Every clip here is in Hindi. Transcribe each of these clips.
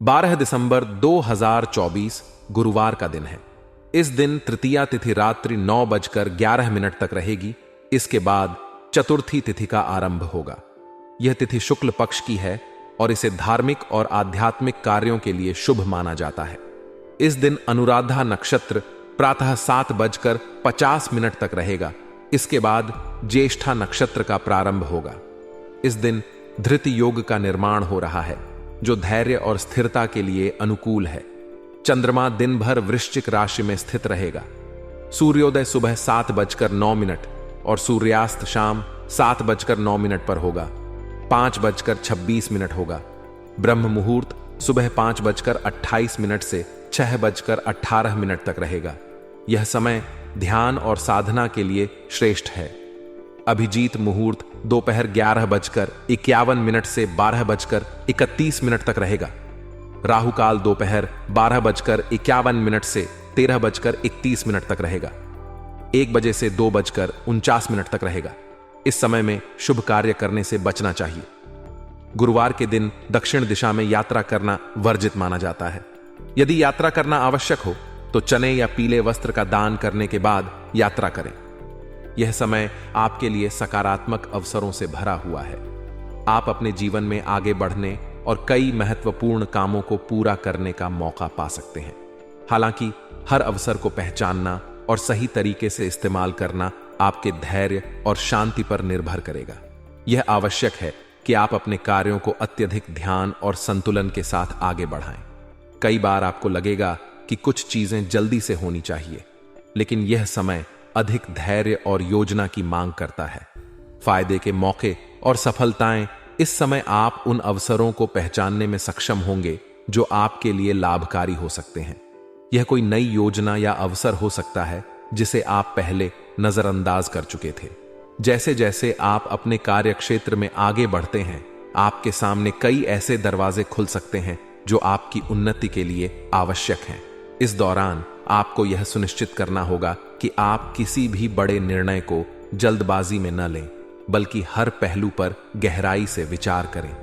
12 दिसंबर 2024 गुरुवार का दिन है। इस दिन तृतीया तिथि रात्रि 9:11 तक रहेगी। इसके बाद चतुर्थी तिथि का आरंभ होगा। यह तिथि शुक्ल पक्ष की है और इसे धार्मिक और आध्यात्मिक कार्यों के लिए शुभ माना जाता है। इस दिन अनुराधा नक्षत्र प्रातः 7:50 तक रहेगा। इसके बाद ज्येष्ठा नक्षत्र का प्रारंभ होगा। इस दिन धृति योग का निर्माण हो रहा है, जो धैर्य और स्थिरता के लिए अनुकूल है। चंद्रमा दिन भर वृश्चिक राशि में स्थित रहेगा। सूर्योदय सुबह 7:09 और सूर्यास्त शाम 7:09 पर होगा। 5:26 होगा। ब्रह्म मुहूर्त सुबह 5:28 से 6:18 तक रहेगा। यह समय ध्यान और साधना के लिए श्रेष्ठ है। अभिजीत मुहूर्त दोपहर 11:51 से 12:31 तक रहेगा। राहु काल दोपहर 12:51 से 13:31 तक रहेगा। 1 बजे से 2:49 तक रहेगा। इस समय में शुभ कार्य करने से बचना चाहिए। गुरुवार के दिन दक्षिण दिशा में यात्रा करना वर्जित माना जाता है। यदि यात्रा करना आवश्यक हो तो चने या पीले वस्त्र का दान करने के बाद यात्रा करें। यह समय आपके लिए सकारात्मक अवसरों से भरा हुआ है। आप अपने जीवन में आगे बढ़ने और कई महत्वपूर्ण कामों को पूरा करने का मौका पा सकते हैं। हालांकि हर अवसर को पहचानना और सही तरीके से इस्तेमाल करना आपके धैर्य और शांति पर निर्भर करेगा। यह आवश्यक है कि आप अपने कार्यों को अत्यधिक ध्यान और संतुलन के साथ आगे बढ़ाएं। कई बार आपको लगेगा कि कुछ चीजें जल्दी से होनी चाहिए, लेकिन यह समय अधिक धैर्य और योजना की मांग करता है। फायदे के मौके और सफलताएं इस समय आप उन अवसरों को पहचानने में सक्षम होंगे जो आपके लिए लाभकारी हो सकते हैं। यह कोई नई योजना या अवसर हो सकता है जिसे आप पहले नजरअंदाज कर चुके थे। जैसे जैसे आप अपने कार्य क्षेत्र में आगे बढ़ते हैं, आपके सामने कई ऐसे दरवाजे खुल सकते हैं जो आपकी उन्नति के लिए आवश्यक हैं। इस दौरान आपको यह सुनिश्चित करना होगा कि आप किसी भी बड़े निर्णय को जल्दबाजी में न लें, बल्कि हर पहलू पर गहराई से विचार करें।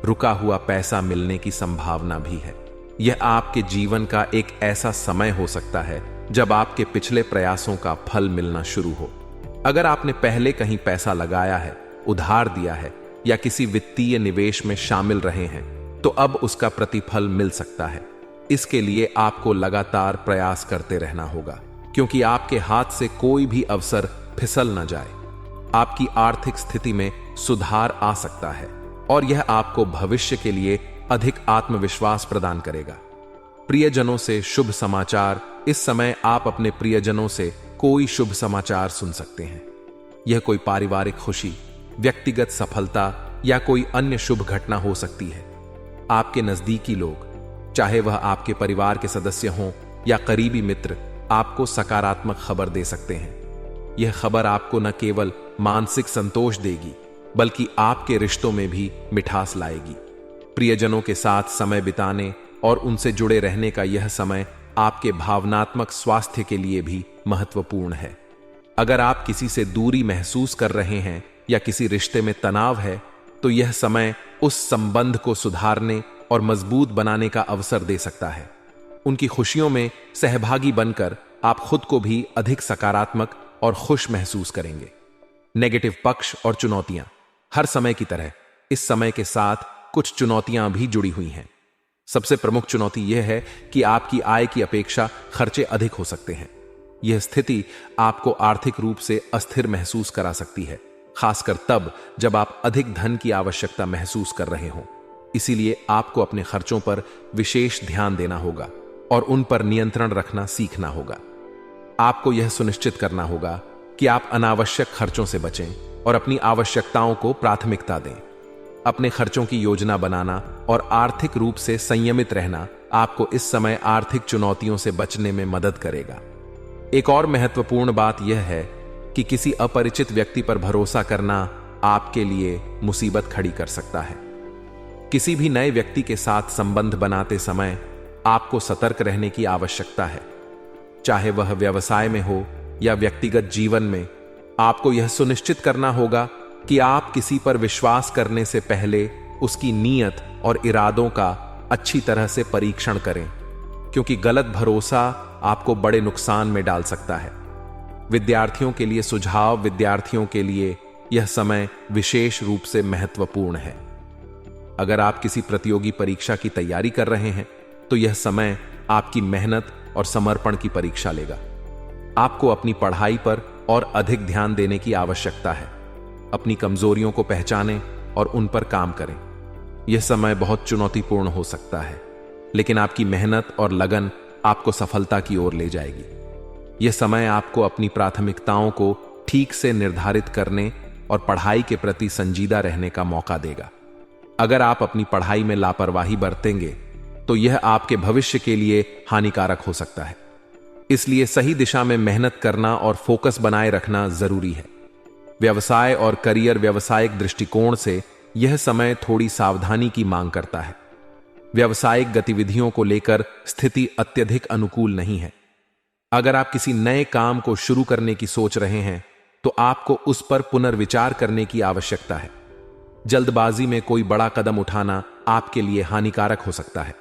रुका हुआ पैसा मिलने की संभावना भी है। यह आपके जीवन का एक ऐसा समय हो सकता है जब आपके पिछले प्रयासों का फल मिलना शुरू हो। अगर आपने पहले कहीं पैसा लगाया है, उधार दिया है या किसी वित्तीय निवेश में शामिल रहे हैं, तो अब उसका प्रतिफल मिल सकता है। इसके लिए आपको लगातार प्रयास करते रहना होगा, क्योंकि आपके हाथ से कोई भी अवसर फिसल न जाए। आपकी आर्थिक स्थिति में सुधार आ सकता है और यह आपको भविष्य के लिए अधिक आत्मविश्वास प्रदान करेगा। प्रियजनों से शुभ समाचार। इस समय आप अपने प्रियजनों से कोई शुभ समाचार सुन सकते हैं। यह कोई पारिवारिक खुशी, व्यक्तिगत सफलता या कोई अन्य शुभ घटना हो सकती है। आपके नजदीकी लोग, चाहे वह आपके परिवार के सदस्य हों या करीबी मित्र, आपको सकारात्मक खबर दे सकते हैं। यह खबर आपको न केवल मानसिक संतोष देगी, बल्कि आपके रिश्तों में भी मिठास लाएगी। प्रियजनों के साथ समय बिताने और उनसे जुड़े रहने का यह समय आपके भावनात्मक स्वास्थ्य के लिए भी महत्वपूर्ण है। अगर आप किसी से दूरी महसूस कर रहे हैं या किसी रिश्ते में तनाव है, तो यह समय उस संबंध को सुधारने और मजबूत बनाने का अवसर दे सकता है। उनकी खुशियों में सहभागी बनकर आप खुद को भी अधिक सकारात्मक और खुश महसूस करेंगे। नेगेटिव पक्ष और चुनौतियां। हर समय की तरह इस समय के साथ कुछ चुनौतियां भी जुड़ी हुई हैं। सबसे प्रमुख चुनौती यह है कि आपकी आय की अपेक्षा खर्चे अधिक हो सकते हैं। यह स्थिति आपको आर्थिक रूप से अस्थिर महसूस करा सकती है, खासकर तब जब आप अधिक धन की आवश्यकता महसूस कर रहे हों। इसीलिए आपको अपने खर्चों पर विशेष ध्यान देना होगा और उन पर नियंत्रण रखना सीखना होगा। आपको यह सुनिश्चित करना होगा कि आप अनावश्यक खर्चों से बचें और अपनी आवश्यकताओं को प्राथमिकता दें। अपने खर्चों की योजना बनाना और आर्थिक रूप से संयमित रहना आपको इस समय आर्थिक चुनौतियों से बचने में मदद करेगा। एक और महत्वपूर्ण बात यह है कि किसी अपरिचित व्यक्ति पर भरोसा करना आपके लिए मुसीबत खड़ी कर सकता है। किसी भी नए व्यक्ति के साथ संबंध बनाते समय आपको सतर्क रहने की आवश्यकता है। चाहे वह व्यवसाय में हो या व्यक्तिगत जीवन में, आपको यह सुनिश्चित करना होगा कि आप किसी पर विश्वास करने से पहले उसकी नीयत और इरादों का अच्छी तरह से परीक्षण करें, क्योंकि गलत भरोसा आपको बड़े नुकसान में डाल सकता है। विद्यार्थियों के लिए सुझाव, विद्यार्थियों के लिए यह समय विशेष रूप से महत्वपूर्ण है। अगर आप किसी प्रतियोगी परीक्षा की तैयारी कर रहे हैं तो यह समय आपकी मेहनत और समर्पण की परीक्षा लेगा। आपको अपनी पढ़ाई पर और अधिक ध्यान देने की आवश्यकता है। अपनी कमजोरियों को पहचानें और उन पर काम करें। यह समय बहुत चुनौतीपूर्ण हो सकता है, लेकिन आपकी मेहनत और लगन आपको सफलता की ओर ले जाएगी। यह समय आपको अपनी प्राथमिकताओं को ठीक से निर्धारित करने और पढ़ाई के प्रति संजीदा रहने का मौका देगा। अगर आप अपनी पढ़ाई में लापरवाही बरतेंगे तो यह आपके भविष्य के लिए हानिकारक हो सकता है। इसलिए सही दिशा में मेहनत करना और फोकस बनाए रखना जरूरी है। व्यवसाय और करियर, व्यावसायिक दृष्टिकोण से यह समय थोड़ी सावधानी की मांग करता है। व्यावसायिक गतिविधियों को लेकर स्थिति अत्यधिक अनुकूल नहीं है। अगर आप किसी नए काम को शुरू करने की सोच रहे हैं तो आपको उस पर पुनर्विचार करने की आवश्यकता है। जल्दबाजी में कोई बड़ा कदम उठाना आपके लिए हानिकारक हो सकता है।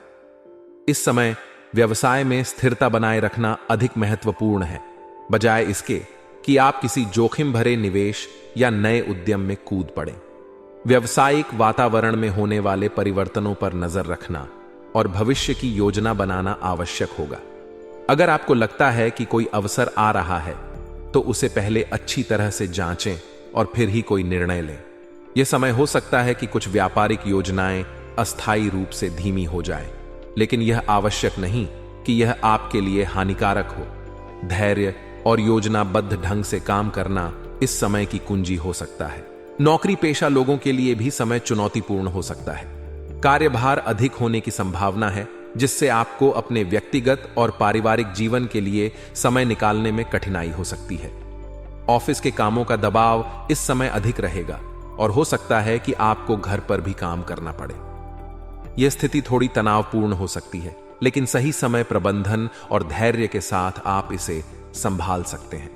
इस समय व्यवसाय में स्थिरता बनाए रखना अधिक महत्वपूर्ण है, बजाय इसके कि आप किसी जोखिम भरे निवेश या नए उद्यम में कूद पड़ें। व्यावसायिक वातावरण में होने वाले परिवर्तनों पर नजर रखना और भविष्य की योजना बनाना आवश्यक होगा। अगर आपको लगता है कि कोई अवसर आ रहा है तो उसे पहले अच्छी तरह से जांचें और फिर ही कोई निर्णय लें। यह समय हो सकता है कि कुछ व्यापारिक योजनाएं अस्थायी रूप से धीमी हो जाएं, लेकिन यह आवश्यक नहीं कि यह आपके लिए हानिकारक हो। धैर्य और योजनाबद्ध ढंग से काम करना इस समय की कुंजी हो सकता है। नौकरी पेशा लोगों के लिए भी समय चुनौतीपूर्ण हो सकता है। कार्यभार अधिक होने की संभावना है, जिससे आपको अपने व्यक्तिगत और पारिवारिक जीवन के लिए समय निकालने में कठिनाई हो सकती है। ऑफिस के कामों का दबाव इस समय अधिक रहेगा और हो सकता है कि आपको घर पर भी काम करना पड़े। यह स्थिति थोड़ी तनावपूर्ण हो सकती है, लेकिन सही समय प्रबंधन और धैर्य के साथ आप इसे संभाल सकते हैं।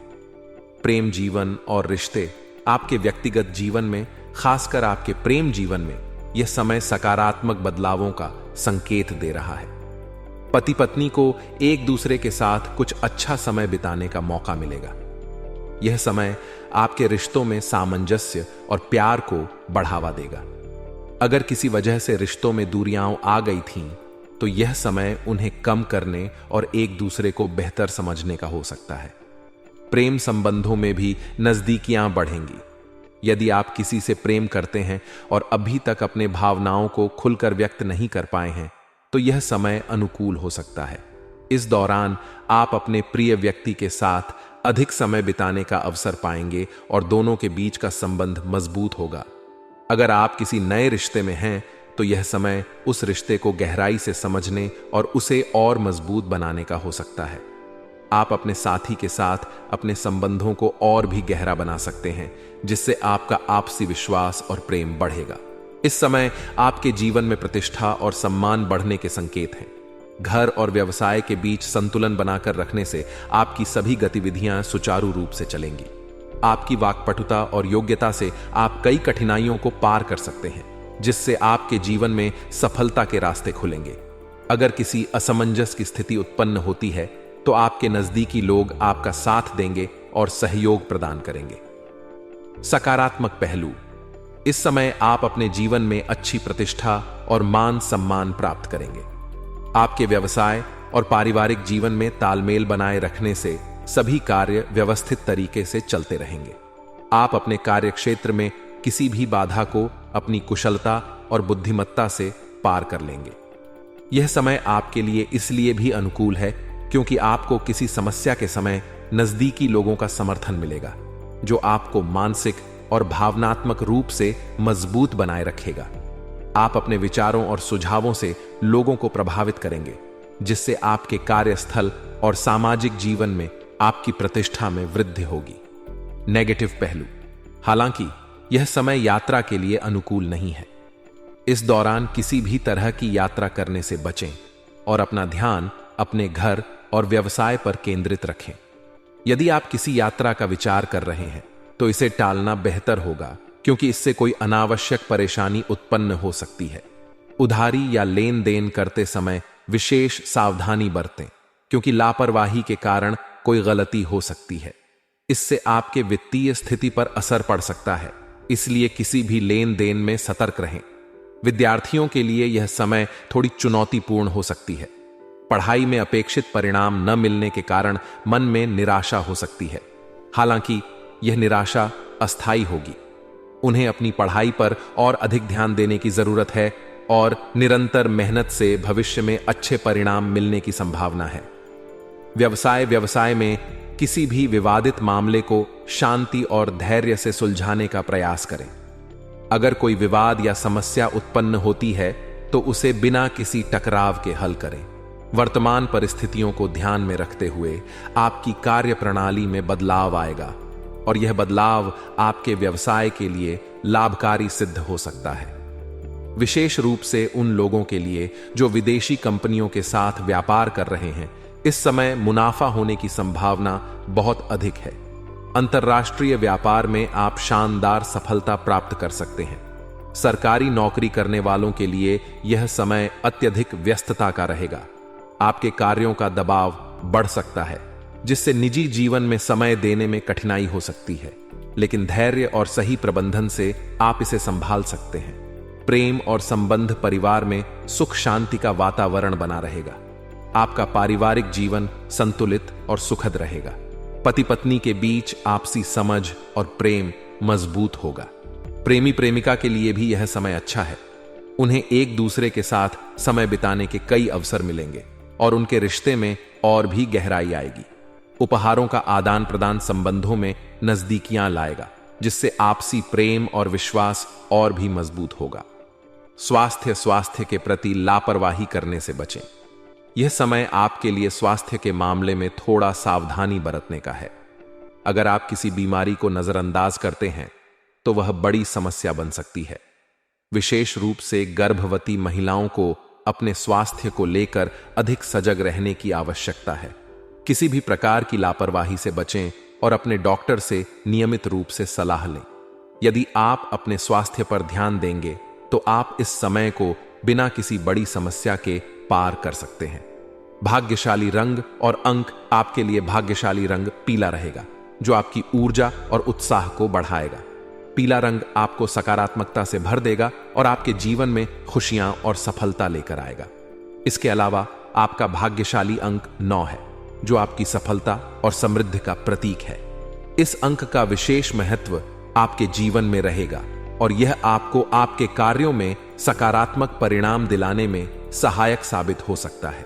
प्रेम जीवन और रिश्ते, आपके व्यक्तिगत जीवन में, खासकर आपके प्रेम जीवन में, यह समय सकारात्मक बदलावों का संकेत दे रहा है। पति पत्नी को एक दूसरे के साथ कुछ अच्छा समय बिताने का मौका मिलेगा। यह समय आपके रिश्तों में सामंजस्य और प्यार को बढ़ावा देगा। अगर किसी वजह से रिश्तों में दूरियां आ गई थीं, तो यह समय उन्हें कम करने और एक दूसरे को बेहतर समझने का हो सकता है। प्रेम संबंधों में भी नजदीकियां बढ़ेंगी। यदि आप किसी से प्रेम करते हैं और अभी तक अपने भावनाओं को खुलकर व्यक्त नहीं कर पाए हैं, तो यह समय अनुकूल हो सकता है। इस दौरान आप अपने प्रिय व्यक्ति के साथ अधिक समय बिताने का अवसर पाएंगे और दोनों के बीच का संबंध मजबूत होगा। अगर आप किसी नए रिश्ते में हैं तो यह समय उस रिश्ते को गहराई से समझने और उसे और मजबूत बनाने का हो सकता है। आप अपने साथी के साथ अपने संबंधों को और भी गहरा बना सकते हैं, जिससे आपका आपसी विश्वास और प्रेम बढ़ेगा। इस समय आपके जीवन में प्रतिष्ठा और सम्मान बढ़ने के संकेत हैं। घर और व्यवसाय के बीच संतुलन बनाकर रखने से आपकी सभी गतिविधियां सुचारू रूप से चलेंगी। आपकी वाक्पटुता और योग्यता से आप कई कठिनाइयों को पार कर सकते हैं, जिससे आपके जीवन में सफलता के रास्ते खुलेंगे। अगर किसी असमंजस की स्थिति उत्पन्न होती है तो आपके नजदीकी लोग आपका साथ देंगे और सहयोग प्रदान करेंगे। सकारात्मक पहलू, इस समय आप अपने जीवन में अच्छी प्रतिष्ठा और मान सम्मान प्राप्त करेंगे। आपके व्यवसाय और पारिवारिक जीवन में तालमेल बनाए रखने से सभी कार्य व्यवस्थित तरीके से चलते रहेंगे। आप अपने कार्य क्षेत्र में किसी भी बाधा को अपनी कुशलता और बुद्धिमत्ता से पार कर लेंगे। यह समय आपके लिए इसलिए भी अनुकूल है क्योंकि आपको किसी समस्या के समय नजदीकी लोगों का समर्थन मिलेगा, जो आपको मानसिक और भावनात्मक रूप से मजबूत बनाए रखेगा। आप अपने विचारों और सुझावों से लोगों को प्रभावित करेंगे, जिससे आपके कार्यस्थल और सामाजिक जीवन में आपकी प्रतिष्ठा में वृद्धि होगी। नेगेटिव पहलू, हालांकि यह समय यात्रा के लिए अनुकूल नहीं है। इस दौरान किसी भी तरह की यात्रा करने से बचें और अपना ध्यान अपने घर और व्यवसाय पर केंद्रित रखें। यदि आप किसी यात्रा का विचार कर रहे हैं तो इसे टालना बेहतर होगा, क्योंकि इससे कोई अनावश्यक परेशानी उत्पन्न हो सकती है। उधारी या लेन देन करते समय विशेष सावधानी बरतें, क्योंकि लापरवाही के कारण कोई गलती हो सकती है। इससे आपके वित्तीय स्थिति पर असर पड़ सकता है, इसलिए किसी भी लेन देन में सतर्क रहें। विद्यार्थियों के लिए यह समय थोड़ी चुनौतीपूर्ण हो सकती है। पढ़ाई में अपेक्षित परिणाम न मिलने के कारण मन में निराशा हो सकती है। हालांकि यह निराशा अस्थायी होगी। उन्हें अपनी पढ़ाई पर और अधिक ध्यान देने की जरूरत है और निरंतर मेहनत से भविष्य में अच्छे परिणाम मिलने की संभावना है। व्यवसाय में किसी भी विवादित मामले को शांति और धैर्य से सुलझाने का प्रयास करें। अगर कोई विवाद या समस्या उत्पन्न होती है तो उसे बिना किसी टकराव के हल करें। वर्तमान परिस्थितियों को ध्यान में रखते हुए आपकी कार्य प्रणाली में बदलाव आएगा और यह बदलाव आपके व्यवसाय के लिए लाभकारी सिद्ध हो सकता है। विशेष रूप से उन लोगों के लिए जो विदेशी कंपनियों के साथ व्यापार कर रहे हैं, इस समय मुनाफा होने की संभावना बहुत अधिक है। अंतर्राष्ट्रीय व्यापार में आप शानदार सफलता प्राप्त कर सकते हैं। सरकारी नौकरी करने वालों के लिए यह समय अत्यधिक व्यस्तता का रहेगा। आपके कार्यों का दबाव बढ़ सकता है, जिससे निजी जीवन में समय देने में कठिनाई हो सकती है, लेकिन धैर्य और सही प्रबंधन से आप इसे संभाल सकते हैं। प्रेम और संबंध परिवार में सुख शांति का वातावरण बना रहेगा। आपका पारिवारिक जीवन संतुलित और सुखद रहेगा। पति पत्नी के बीच आपसी समझ और प्रेम मजबूत होगा। प्रेमी प्रेमिका के लिए भी यह समय अच्छा है। उन्हें एक दूसरे के साथ समय बिताने के कई अवसर मिलेंगे और उनके रिश्ते में और भी गहराई आएगी। उपहारों का आदान प्रदान संबंधों में नजदीकियां लाएगा, जिससे आपसी प्रेम और विश्वास और भी मजबूत होगा। स्वास्थ्य के प्रति लापरवाही करने से बचें। यह समय आपके लिए स्वास्थ्य के मामले में थोड़ा सावधानी बरतने का है। अगर आप किसी बीमारी को नजरअंदाज करते हैं तो वह बड़ी समस्या बन सकती है। विशेष रूप से गर्भवती महिलाओं को अपने स्वास्थ्य को लेकर अधिक सजग रहने की आवश्यकता है। किसी भी प्रकार की लापरवाही से बचें और अपने डॉक्टर से नियमित रूप से सलाह लें। यदि आप अपने स्वास्थ्य पर ध्यान देंगे तो आप इस समय को बिना किसी बड़ी समस्या के पार कर सकते हैं। भाग्यशाली रंग और अंक आपके लिए भाग्यशाली रंग पीला रहेगा, जो आपकी ऊर्जा और उत्साह को बढ़ाएगा। पीला रंग आपको सकारात्मकता से भर देगा और आपके जीवन में खुशियां और सफलता लेकर आएगा। इसके अलावा आपका भाग्यशाली अंक 9 है, जो आपकी सफलता और समृद्धि का प्रतीक है। इस अंक का विशेष महत्व आपके जीवन में रहेगा और यह आपको आपके कार्यों में सकारात्मक परिणाम दिलाने में सहायक साबित हो सकता है।